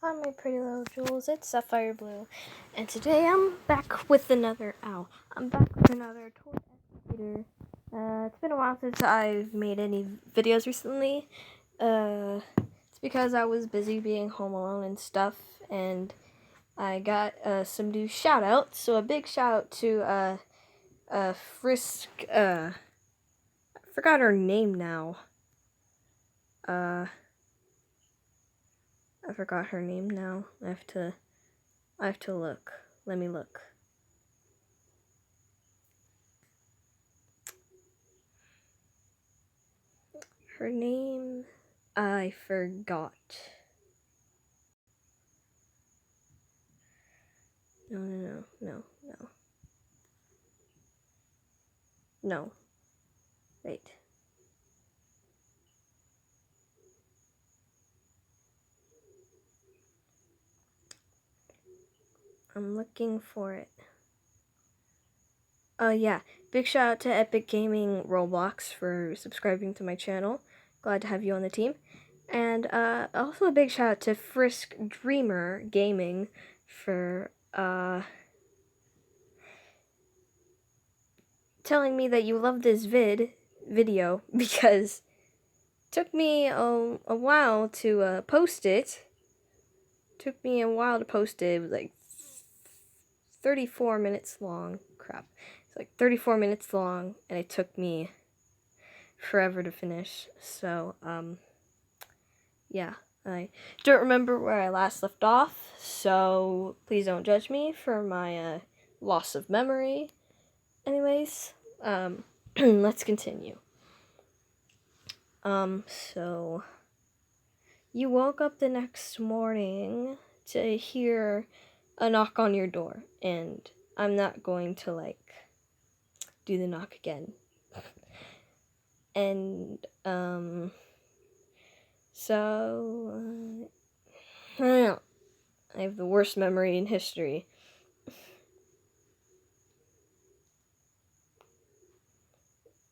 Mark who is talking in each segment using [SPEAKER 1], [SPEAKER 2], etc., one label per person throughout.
[SPEAKER 1] Hi, my pretty little jewels. It's Sapphire Blue, and today I'm back with another toy estimator. It's been a while since I've made any videos recently. It's because I was busy being home alone and stuff, and I got some new shout outs. So a big shout out to Frisk. I forgot her name now. I forgot her name now. I have to look. Let me look. Her name, I forgot. No. No. Wait. I'm looking for it. Yeah. Big shout out to Epic Gaming Roblox for subscribing to my channel. Glad to have you on the team. And also a big shout out to Frisk Dreamer Gaming for telling me that you love this video because it took me a while to post it. Took me a while to post it. It was like 34 minutes long. Crap. It's like 34 minutes long, and it took me forever to finish. So, yeah. I don't remember where I last left off, so please don't judge me for my loss of memory. Anyways, let's continue. So you woke up the next morning to hear a knock on your door, and I'm not going to do the knock again. And so I don't know. I have the worst memory in history.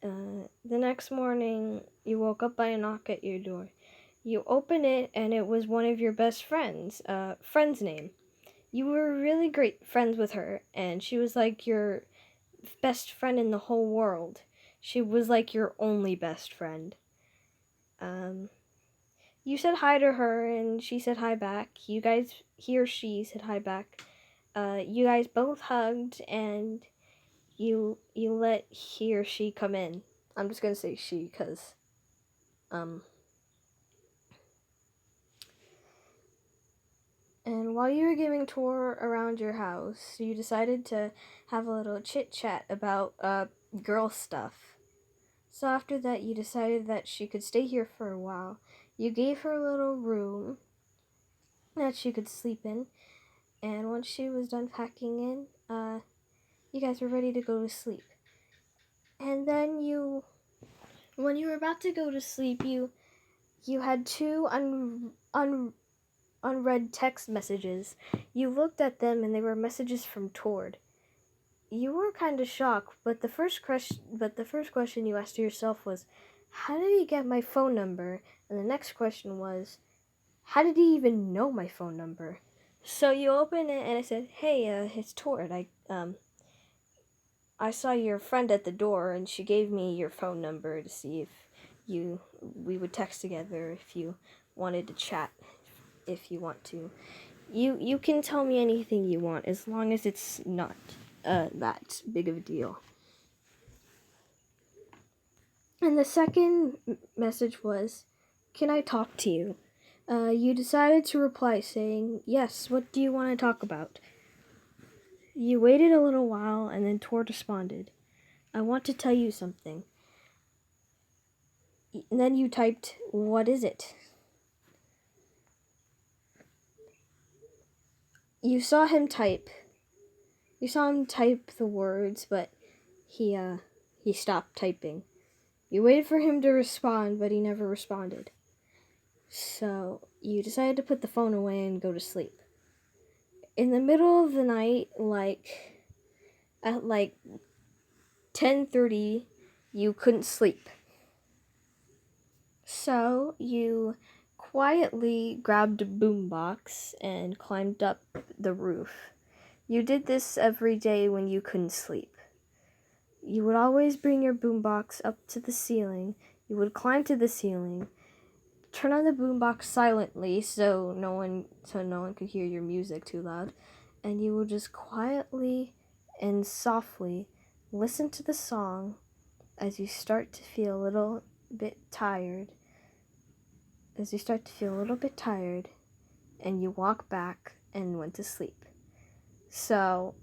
[SPEAKER 1] The next morning, you woke up by a knock at your door. You open it, and it was one of your best friends. Friend's name. You were really great friends with her, and she was like your best friend in the whole world. She was like your only best friend. You said hi to her, and she said hi back. He or she said hi back. You guys both hugged, and you let he or she come in. I'm just gonna say she, because, and while you were giving a tour around your house, you decided to have a little chit-chat about, girl stuff. So after that, you decided that she could stay here for a while. You gave her a little room that she could sleep in, and once she was done packing in, you guys were ready to go to sleep. And then when you were about to go to sleep, you had two unread text messages. You looked at them, and they were messages from Tord. You were kind of shocked, but the first question you asked yourself was, how did he get my phone number? And the next question was, how did he even know my phone number? So you open it, and I said, hey, it's Tord. I saw your friend at the door, and she gave me your phone number to see if we would text together if you wanted to chat, if you want to. You can tell me anything you want, as long as it's not that big of a deal. And the second message was, can I talk to you? You decided to reply saying, yes, what do you want to talk about? You waited a little while, and then Tord responded, I want to tell you something. And then you typed, what is it? You saw him type the words, but he stopped typing. You waited for him to respond, but he never responded. So you decided to put the phone away and go to sleep. In the middle of the night, at 10:30, you couldn't sleep. So you quietly grabbed a boombox and climbed up the roof. You did this every day when you couldn't sleep. You would always bring your boombox up to the ceiling. You would climb to the ceiling, turn on the boombox silently so no one could hear your music too loud, and you would just quietly and softly listen to the song as you start to feel a little bit tired. And you walk back and went to sleep. So,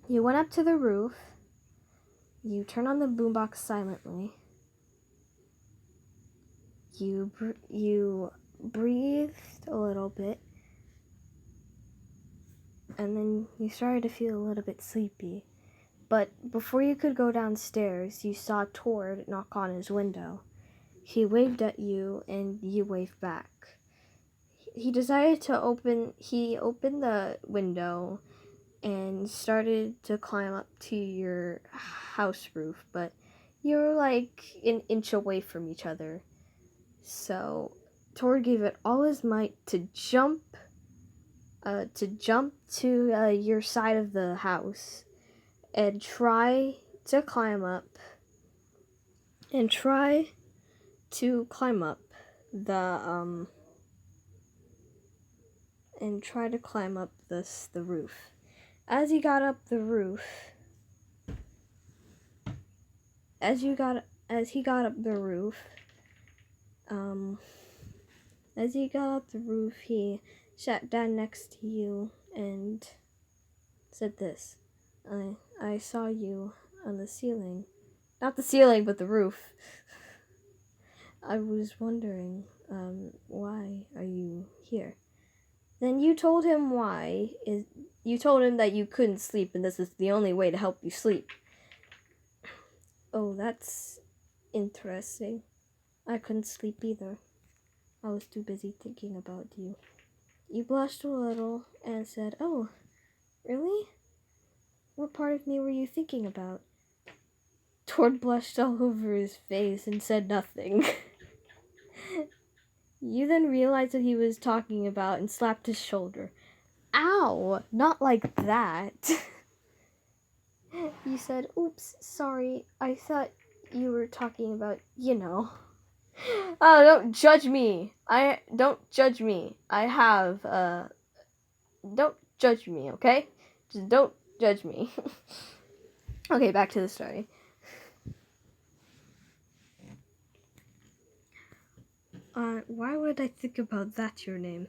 [SPEAKER 1] you went up to the roof, you turn on the boombox silently, you breathed a little bit, and then you started to feel a little bit sleepy. But before you could go downstairs, you saw Tord knock on his window. He waved at you, and you waved back. He opened the window and started to climb up to your house roof, but you were like an inch away from each other. So Tord gave it all his might to jump to your side of the house and try to climb up the the roof. As he got up the roof, as he got up the roof, he sat down next to you and said this. I saw you on the ceiling. Not the ceiling, but the roof. I was wondering, why are you here? Then you told him you told him that you couldn't sleep and this is the only way to help you sleep. Oh, that's interesting. I couldn't sleep either. I was too busy thinking about you. You blushed a little and said, "Oh, really? What part of me were you thinking about?" Tord blushed all over his face and said nothing. You then realized what he was talking about and slapped his shoulder. Ow! Not like that. You said, "Oops, sorry. I thought you were talking about, you know." Oh, don't judge me. Don't judge me. Don't judge me, okay? Just don't judge me. Okay, back to the story. Why would I think about that, your name?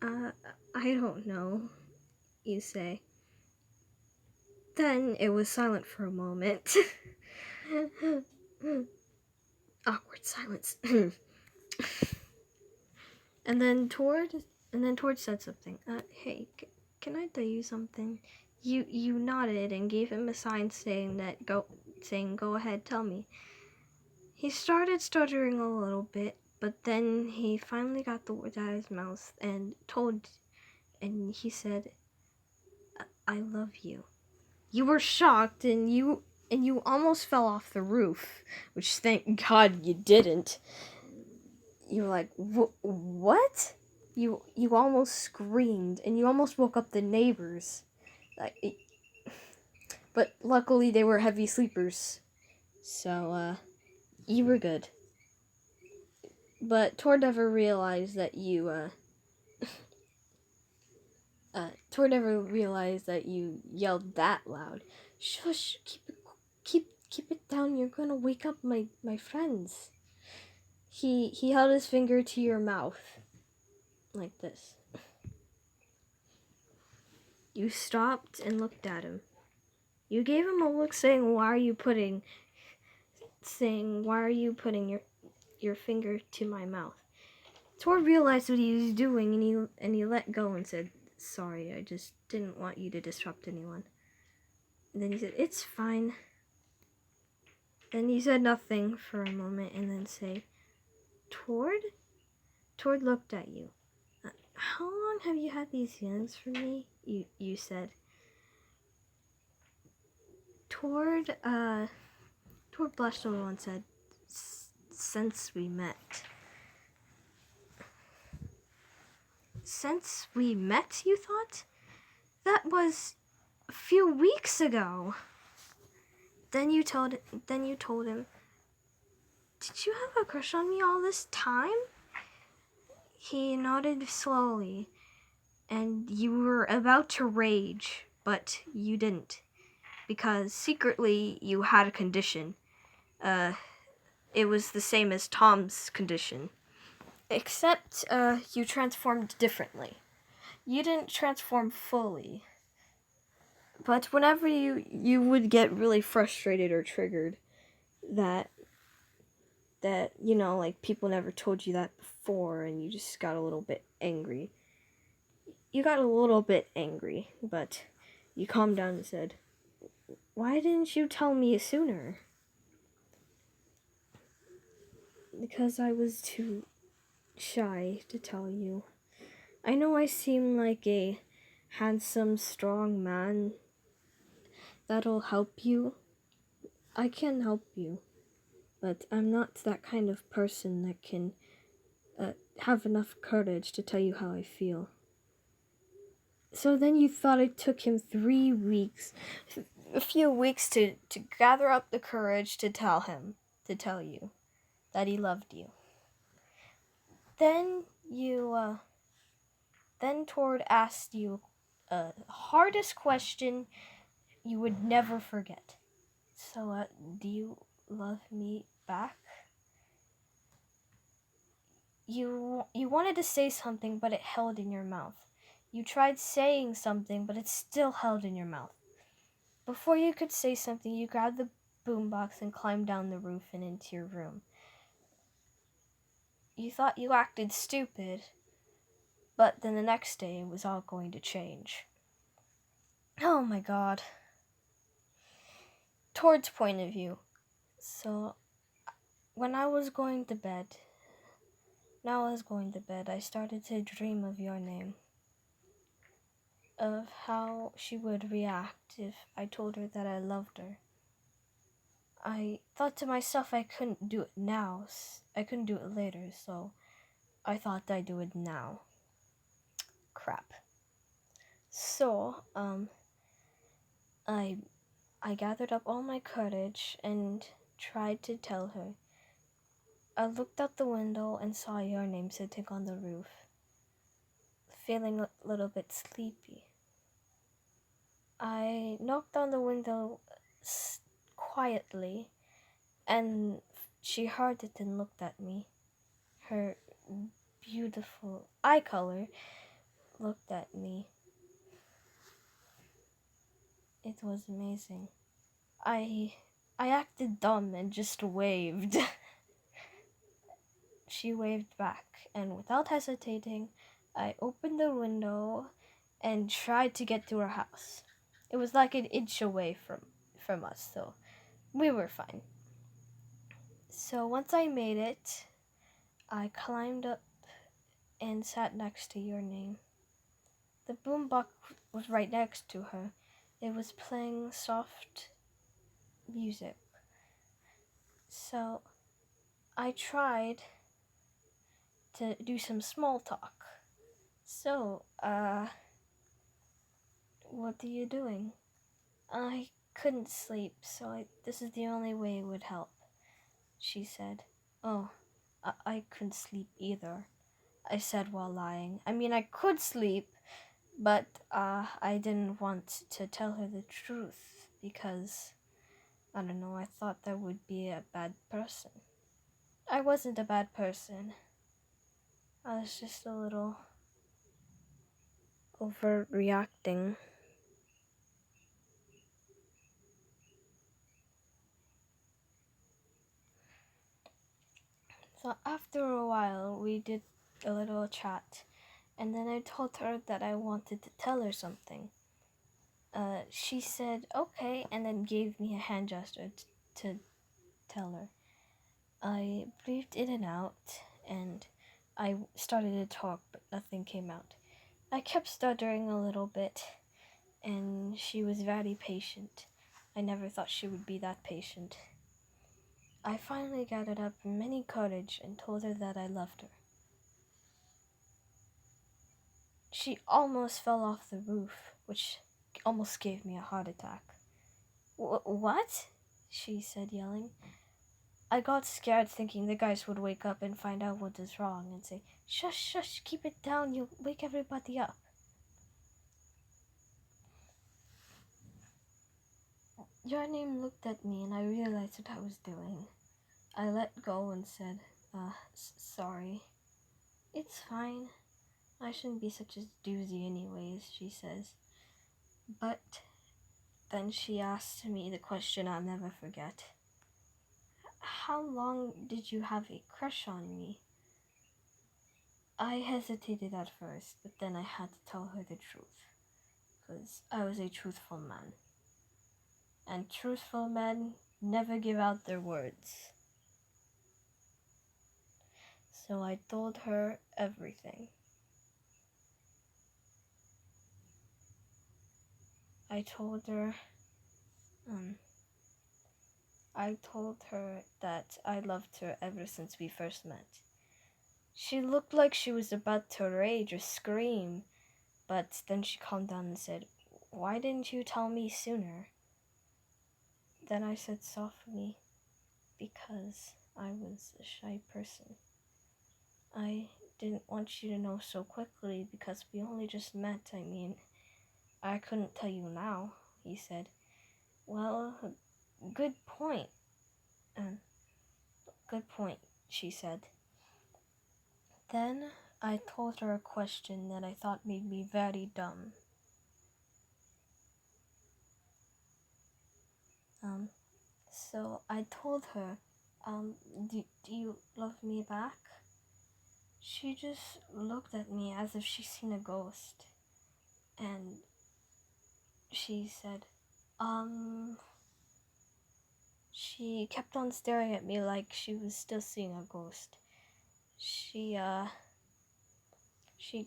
[SPEAKER 1] I don't know, you say. Then it was silent for a moment. Awkward silence. And then Tord said something. Hey, can I tell you something? You nodded and gave him a sign saying go ahead, tell me. He started stuttering a little bit, but then he finally got the words out of his mouth and he said, I love you. You were shocked and you almost fell off the roof, which thank God you didn't. You were like, what? You almost screamed and you almost woke up the neighbors. But luckily they were heavy sleepers. So, you were good. But Tord never realized that you yelled that loud. Shush, keep it down. You're gonna wake up my friends. He held his finger to your mouth like this. You stopped and looked at him. You gave him a look saying, why are you putting your finger to my mouth? Tord realized what he was doing and he let go and said, sorry, I just didn't want you to disrupt anyone. And then he said, it's fine. Then he said nothing for a moment and then said, Tord? Tord looked at you. How long have you had these feelings for me? You said. Tord blushed a little and said, since we met. Since we met, you thought? That was a few weeks ago. Then you told him, did you have a crush on me all this time? He nodded slowly, and you were about to rage, but you didn't, because secretly you had a condition. It was the same as Tom's condition, except you transformed differently. You didn't transform fully, but whenever you would get really frustrated or triggered, that like people never told you that before, and you just got a little bit angry. You got a little bit angry, but you calmed down and said, why didn't you tell me sooner? Because I was too shy to tell you. I know I seem like a handsome, strong man that'll help you. I can help you, but I'm not that kind of person that can have enough courage to tell you how I feel. So then you thought it took him 3 weeks, a few weeks to gather up the courage to tell you that he loved you. Then Tord asked you a hardest question you would never forget. So, do you love me back? You wanted to say something, but it held in your mouth. You tried saying something, but it still held in your mouth. Before you could say something, you grabbed the boombox and climbed down the roof and into your room. You thought you acted stupid, but then the next day it was all going to change. Oh my god. Tord's point of view. So, when I was going to bed, I started to dream of your name. Of how she would react if I told her that I loved her. I thought to myself I couldn't do it now. I couldn't do it later, so I thought I'd do it now. Crap. So, I gathered up all my courage and tried to tell her. I looked out the window and saw your name sitting on the roof, feeling a little bit sleepy. I knocked on the window quietly, and she heard it and looked at me. Her beautiful eye color looked at me. It was amazing. I acted dumb and just waved. She waved back, and without hesitating, I opened the window and tried to get to her house. It was like an inch away from us, so we were fine. So once I made it, I climbed up and sat next to your name. The boombox was right next to her. It was playing soft music. So I tried to do some small talk. So, what are you doing? I couldn't sleep, so this is the only way it would help, she said. Oh, I couldn't sleep either, I said while lying. I mean, I could sleep, but I didn't want to tell her the truth because, I don't know, I thought that would be a bad person. I wasn't a bad person. I was just a little overreacting. So after a while, we did a little chat, and then I told her that I wanted to tell her something. She said, okay, and then gave me a hand gesture to tell her. I breathed in and out, and I started to talk, but nothing came out. I kept stuttering a little bit, and she was very patient. I never thought she would be that patient. I finally gathered up many courage and told her that I loved her. She almost fell off the roof, which almost gave me a heart attack. What? She said, yelling. I got scared, thinking the guys would wake up and find out what is wrong and say, "Shush, shush, keep it down, you'll wake everybody up." Your name looked at me and I realized what I was doing. I let go and said, sorry. It's fine. I shouldn't be such a doozy anyways, she says. But then she asked me the question I'll never forget. How long did you have a crush on me? I hesitated at first, but then I had to tell her the truth, because I was a truthful man. And truthful men never give out their words. So I told her everything. I told her that I loved her ever since we first met. She looked like she was about to rage or scream, but then she calmed down and said, "Why didn't you tell me sooner?" Then I said softly, "Because I was a shy person. I didn't want you to know so quickly because we only just met. I mean, I couldn't tell you now," he said. "Well, good point. Good point," she said. Then I told her a question that I thought made me very dumb. So I told her, do you love me back? She just looked at me as if she'd seen a ghost. And she said, she kept on staring at me like she was still seeing a ghost. She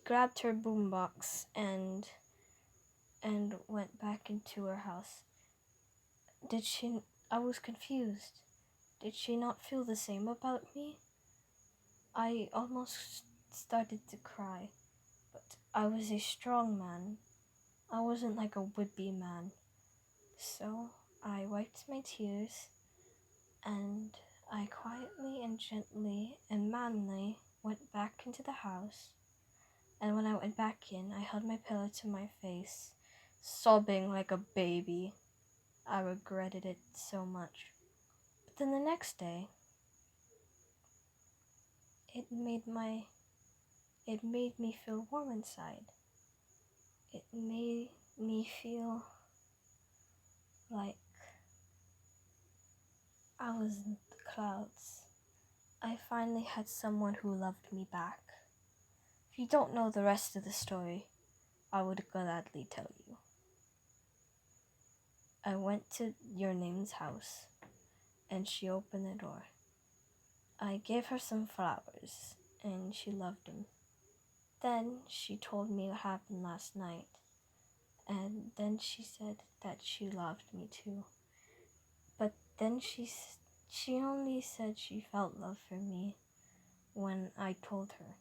[SPEAKER 1] grabbed her boombox and went back into her house. I was confused. Did she not feel the same about me? I almost started to cry, but I was a strong man. I wasn't like a wimpy man. So I wiped my tears and I quietly and gently and manly went back into the house. And when I went back in, I held my pillow to my face, sobbing like a baby. I regretted it so much. But then the next day, it made me feel warm inside. It made me feel like I was in the clouds. I finally had someone who loved me back. If you don't know the rest of the story, I would gladly tell you. I went to your name's house, and she opened the door. I gave her some flowers, and she loved them. Then she told me what happened last night, and then she said that she loved me too. But then she only said she felt love for me when I told her,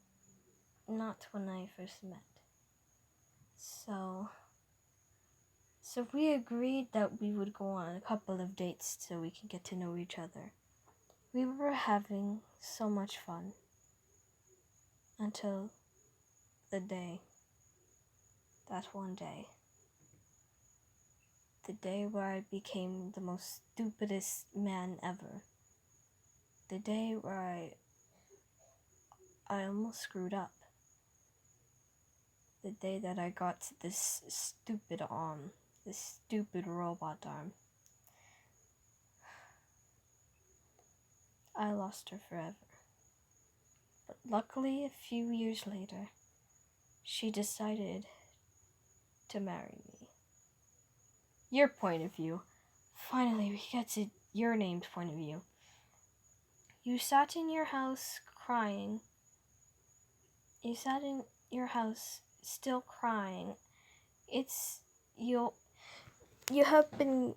[SPEAKER 1] not when I first met. So we agreed that we would go on a couple of dates so we can get to know each other. We were having so much fun until that one day. The day where I became the most stupidest man ever. The day where I almost screwed up. The day that I got this stupid arm, this stupid robot arm. I lost her forever. But luckily, a few years later, she decided to marry me. Your point of view. Finally, we get to your name's point of view. You sat in your house crying. You sat in your house still crying. You have been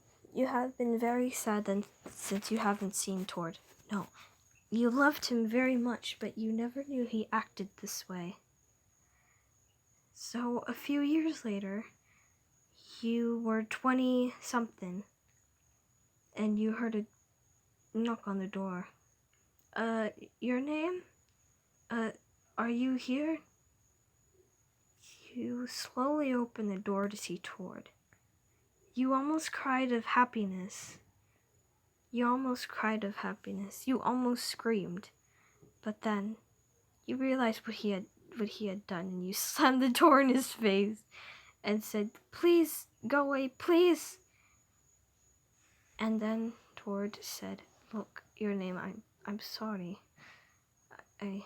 [SPEAKER 1] very sad since you haven't seen Tord. No. You loved him very much, but you never knew he acted this way. So a few years later, you were 20-something, and you heard a knock on the door. Your name? Are you here? You slowly opened the door to see Tord. You almost cried of happiness. You almost screamed. But then you realized what he had done, and you slammed the door in his face and said, "Please go away, please." And then Tord said, "Look, your name, I'm sorry. I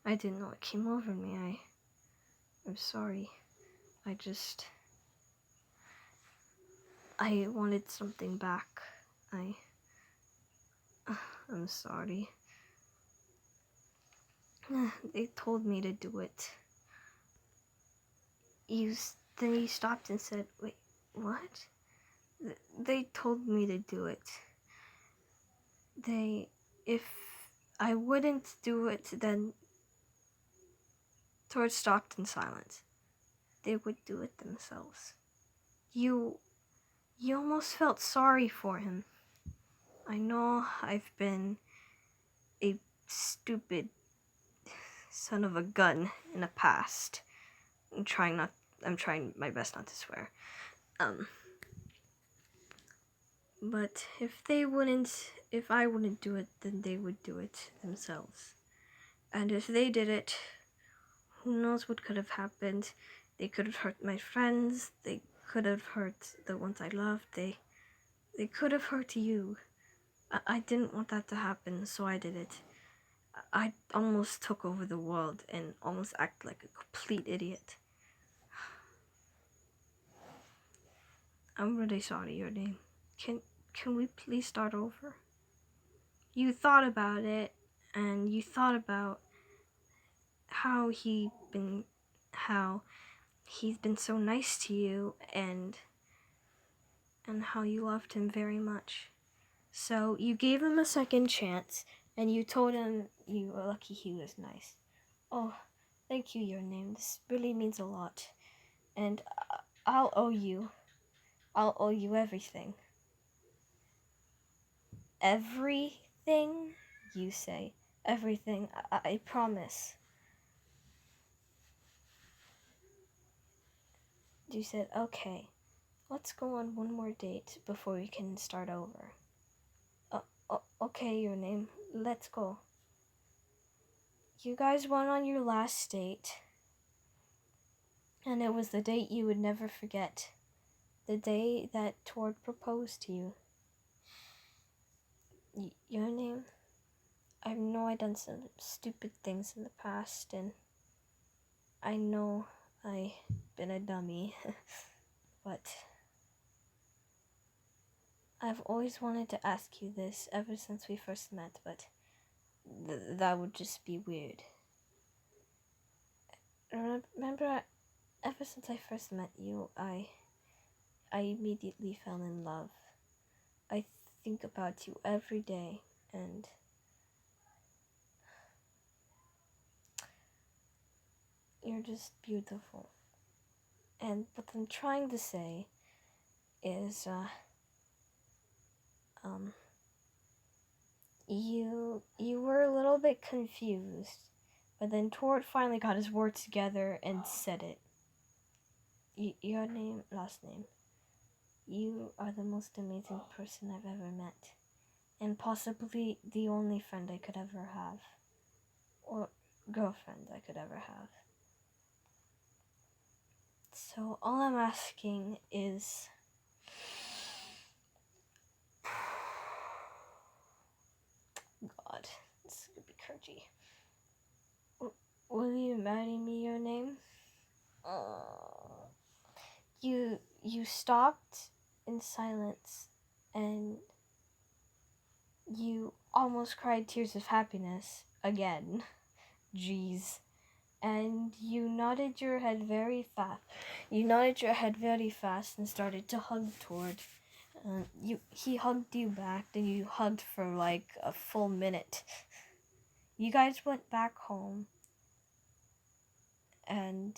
[SPEAKER 1] didn't know it came over me. I'm sorry. I wanted something back. I'm sorry. They told me to do it." Then you stopped and said, "Wait, what?" They told me to do it. If I wouldn't do it, then Tord stopped in silence. They would do it themselves. You almost felt sorry for him. I know I've been a stupid son of a gun in the past. I'm trying my best not to swear. But if I wouldn't do it, then they would do it themselves. And if they did it, who knows what could have happened. They could have hurt my friends. They could have hurt the ones I loved. They could have hurt you. I didn't want that to happen, so I did it. I almost took over the world and almost acted like a complete idiot. I'm really sorry, your name. Can we please start over? You thought about it, and you thought about how he's been so nice to you, and how you loved him very much. So you gave him a second chance, and you told him you were lucky he was nice. Oh, thank you, your name. This really means a lot. And I'll owe you everything. Everything, you say. Everything, I promise. You said, okay, let's go on one more date before we can start over. Okay, your name, let's go. You guys went on your last date, and it was the date you would never forget. The day that Tord proposed to you. Your name? I know I done some stupid things in the past, and I know I've been a dummy, but I've always wanted to ask you this ever since we first met, but that would just be weird. Remember, ever since I first met you, I immediately fell in love. I think about you every day, and you're just beautiful. And what I'm trying to say is, you were a little bit confused, but then Tord finally got his words together and said it. Your name, last name. You are the most amazing person I've ever met, and possibly the only friend I could ever have, or girlfriend I could ever have. So all I'm asking is, God, this is gonna be cringy. Will you marry me, your name? You stopped in silence, and you almost cried tears of happiness again. Jeez. And you nodded your head very fast. And started to hug Tord. He hugged you back, and you hugged for like a full minute. You guys went back home, and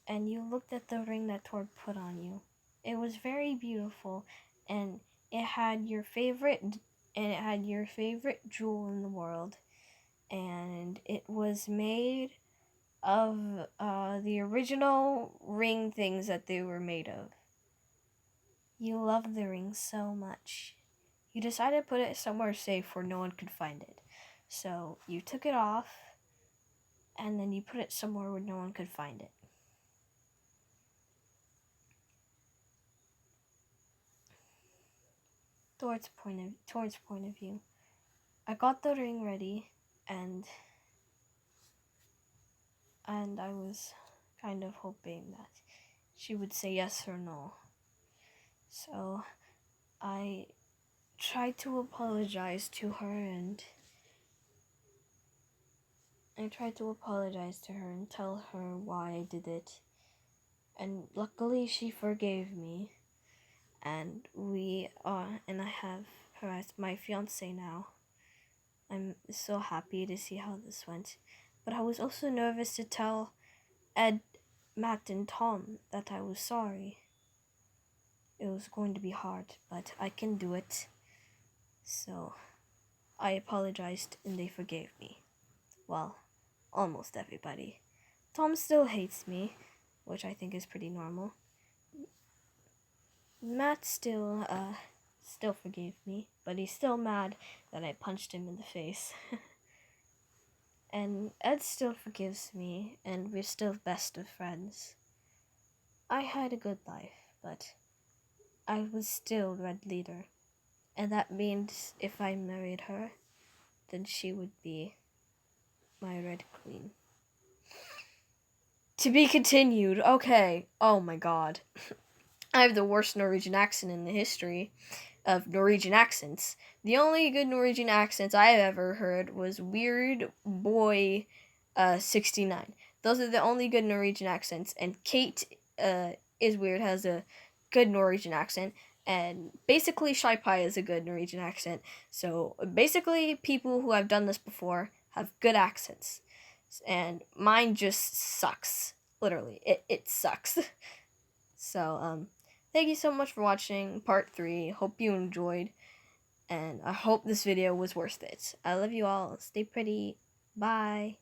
[SPEAKER 1] and you looked at the ring that Tor put on you. It was very beautiful, and it had your favorite jewel in the world, and it was made of the original ring things that they were made of. You loved the ring so much. You decided to put it somewhere safe where no one could find it. So you took it off, and then you put it somewhere where no one could find it. Towards point of view, I got the ring ready, and I was kind of hoping that she would say yes or no. So I tried to apologize to her, and tell her why I did it. And luckily she forgave me, and I have her as my fiance now. I'm so happy to see how this went. But I was also nervous to tell Ed, Matt, and Tom that I was sorry. It was going to be hard, but I can do it. So I apologized, and they forgave me. Well, almost everybody. Tom still hates me, which I think is pretty normal. Matt still forgave me, but he's still mad that I punched him in the face. And Ed still forgives me, and we're still best of friends. I had a good life, but I was still Red Leader, and that means if I married her, then she would be my Red Queen. To be continued. Okay. Oh my god. I have the worst Norwegian accent in the history of Norwegian accents. The only good Norwegian accents I have ever heard was Weird Boy 69. Those are the only good Norwegian accents. And Kate is weird, has a good Norwegian accent. And basically Shy Pie is a good Norwegian accent. So basically people who have done this before have good accents. And mine just sucks. Literally. It sucks. So, thank you so much for watching part 3. Hope you enjoyed, and I hope this video was worth it. I love you all. Stay pretty. Bye.